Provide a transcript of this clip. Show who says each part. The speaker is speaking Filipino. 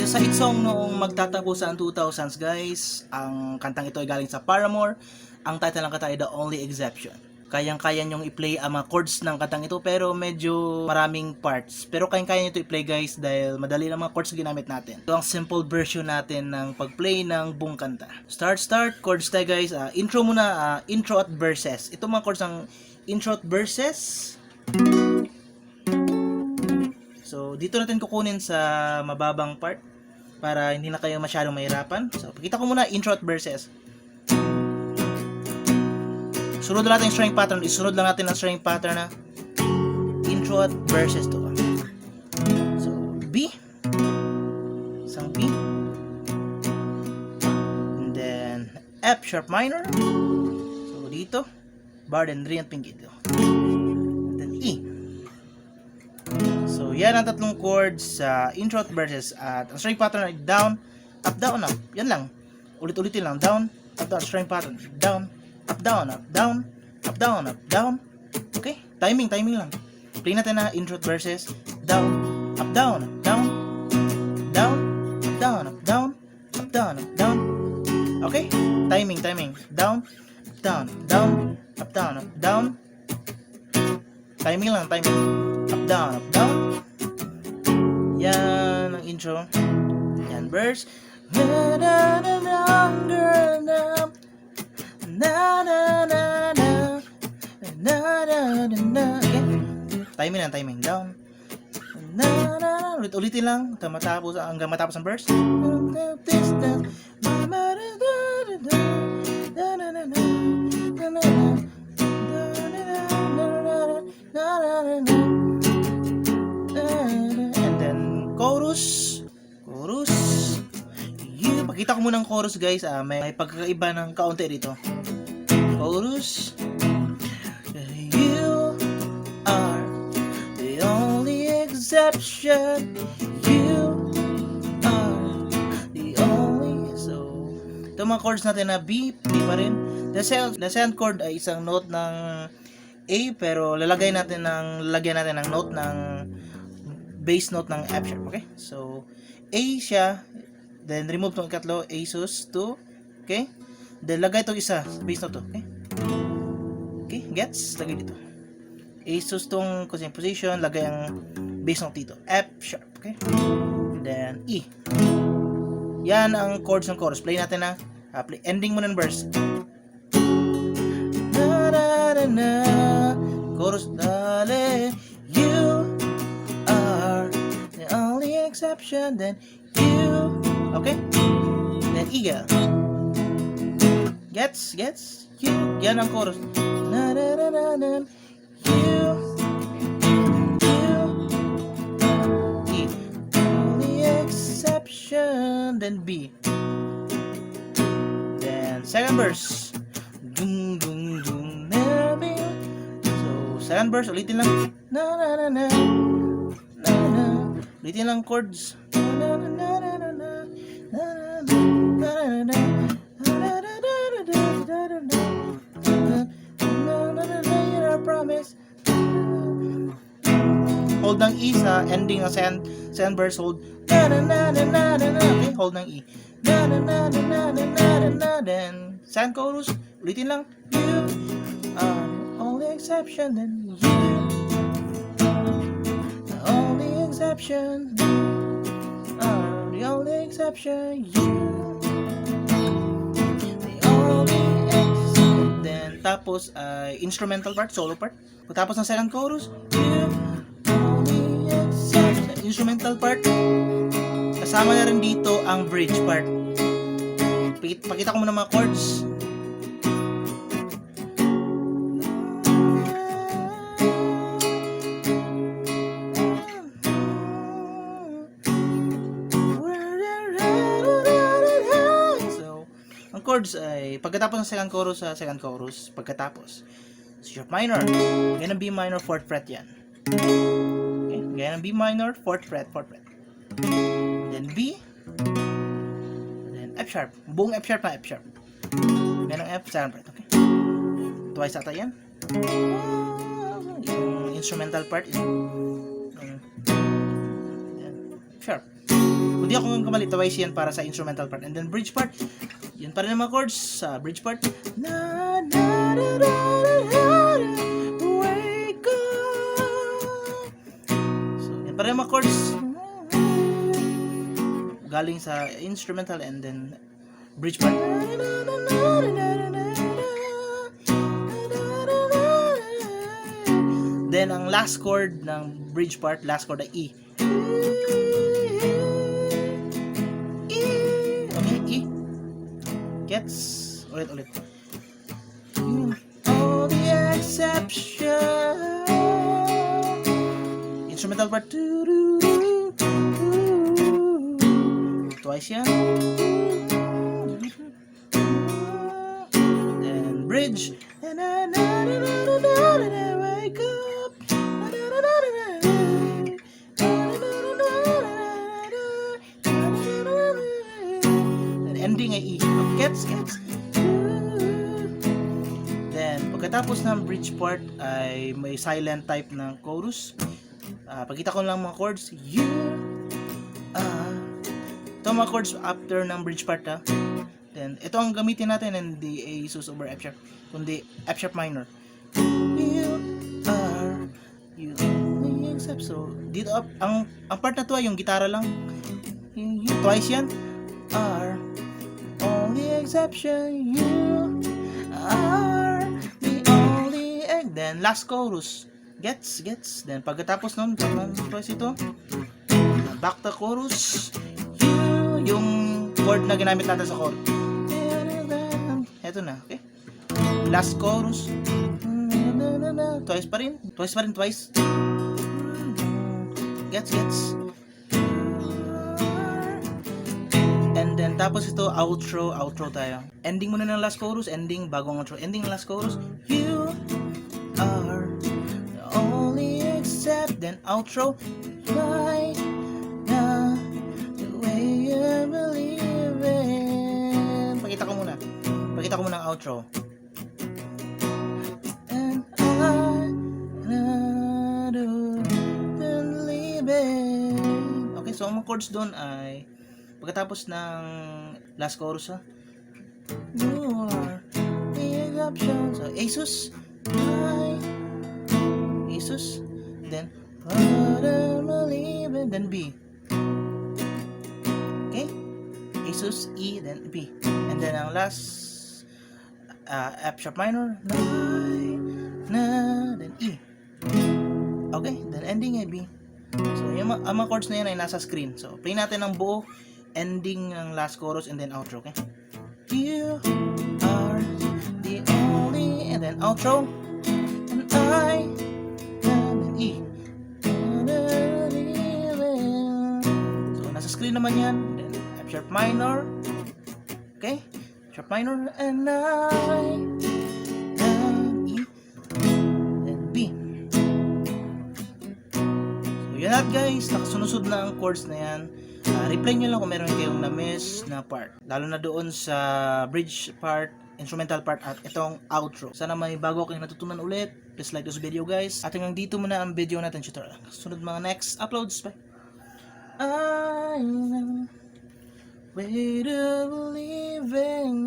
Speaker 1: Isa sa hit song noong magtatapos sa 2000s guys. Ang kantang ito ay galing sa Paramore. Ang title ng kanta ay The Only Exception. Kayang-kaya nyong i-play ang mga chords ng kantang ito pero medyo maraming parts. Pero kayang-kaya nyo ito i-play guys dahil madali lang mga chords ginamit natin. Ito ang simple version natin ng pag-play ng buong kanta. Start, chords tayo guys. Intro muna, intro at verses. Ito mga chords ng intro at verses. So, dito natin kukunin sa mababang part para hindi na kayo masyadong mahirapan. So, pakita ko muna intro at verses. Sunod lang natin yung string pattern. Isunod lang natin ang string pattern na intro at verses to. So, B. Isang B. And then, F sharp minor. So, dito. Bar and 3 at pinggit. And then, E. So, yan ang tatlong chords sa intro at verses. At ang string pattern ay down, up, down, up. Yan lang. Ulit-ulitin lang. Down, up, down. String pattern. Down, up, down, up, down, up, down, up, down. Okay? Timing lang. Play natin na intro at verses. Down, up, down, up, down. Down, up, down, up, down. Up, down, up, down. Okay? Timing. Down, up, down, down. Up, down, up, down. Timing lang. Up, down, up, down. Yan ang intro. Yan, verse. Okay. Timing. Down. Ulit-ulitin lang. Hanggang matapos ang verse. Chorus. Pakita ko muna ang chorus guys. May pagkakaiba ng kaunti dito. Chorus. You are the only exception. You are the only. So, ito mga chords natin na B pa rin. The second chord ay isang note ng A pero lalagyan natin ng note ng bass note ng F sharp, okay? So, A siya, then remove tong ikatlo, A sus 2, okay? Then lagay itong isa, bass note to, okay? Okay, gets? Lagay dito. A sus tong position, lagay ang bass note dito, F sharp, okay? Then E. Yan ang chords ng chorus. Play natin na, play ending mo ng verse. Na na na na, chorus, dale, you exception, then you, okay? Then E. Gets? You. Yan ang chorus. Na na na na na. You. E. Only exception, then B. Then second verse. Dung dung dung. So second verse ulitin lang. Na na na na. Ulitin lang chords. Promise. Hold ng E sa ending ng second verse. Hold. Okay, hold ng E. Then second chorus. Ulitin lang. You are the only exception. Then you. Exception, the only exception, you, the only exception. Then tapos instrumental part, solo part. Tapos ng second chorus, you, only exception. Instrumental part. Kasama na rin dito ang bridge part. Pakita ko muna mga chords. Chords ay pagkatapos ng second chorus, pagkatapos sharp minor, ganyan ang B minor, 4th fret yan. Okay, ganyan ang B minor, 4th fret. Then B, then F sharp, buong F sharp na F sharp. Ganyan ang F, 7th fret, okay. Twice ata yan. Yung instrumental part, then F sharp. Kung di ako kamali, twice yan para sa instrumental part. And then bridge part, yun pa rin ang mga chords sa bridge part. Na, na, na, na, na, na, wake up. So, yan pa rin ang mga chords. Galing sa instrumental and then bridge part. Then, ang last chord ng bridge part, last chord ay E. Okay, E. Gets? Ulit. All the exception. Instrumental part. Twice yan. Then, bridge. Wake up. Ending ay E. Gets. Then, pagkatapos ng bridge part ay may silent type ng chorus. Pagkita ko lang mga chords. You are. Ito mga chords after ng bridge part ha. Then, ito ang gamitin natin hindi A sus over F sharp, kundi F sharp minor. You are. You only accept. So, dito ang part na to ay yung gitara lang. Twice yan. Are. Only exception, you are the only egg. Then last chorus, gets. Then pagkatapos nun, twice ito, back to chorus, you, yung chord na ginamit natin sa chord. Eto na, okay. Last chorus, twice pa rin. Gets. And then, tapos ito, outro tayo. Ending muna ng last chorus, ending, bagong outro. Ending ng last chorus, you are the only except, then outro, right now, the way you believe in. Pakita ko muna ang outro. And I don't believe in. Okay, so ang mga chords doon ay pagkatapos ng last chorus ha. You are the exception. So Asus, Asus, then then B. Okay, Asus, E, then B, and then ang last F sharp minor, then E. Okay, then ending ay B. So yung mga chords na yan ay nasa screen. So play natin ang buo, ending ng last chorus and then outro, okay? You are the only, and then outro, and I, and then E. So nasa screen naman yan. Then F sharp minor, okay? F sharp minor, and I, and E, and B. So yun at guys, nakasunod na ang chords na yan. Reply nyo lang kung meron kayong na-miss na part, lalo na doon sa bridge part, instrumental part, at itong outro. Sana may bago kayong natutunan ulit. Please like this video guys. At hanggang dito muna ang video natin tutorial. Sunod mga next uploads. Bye. I know where to believe in.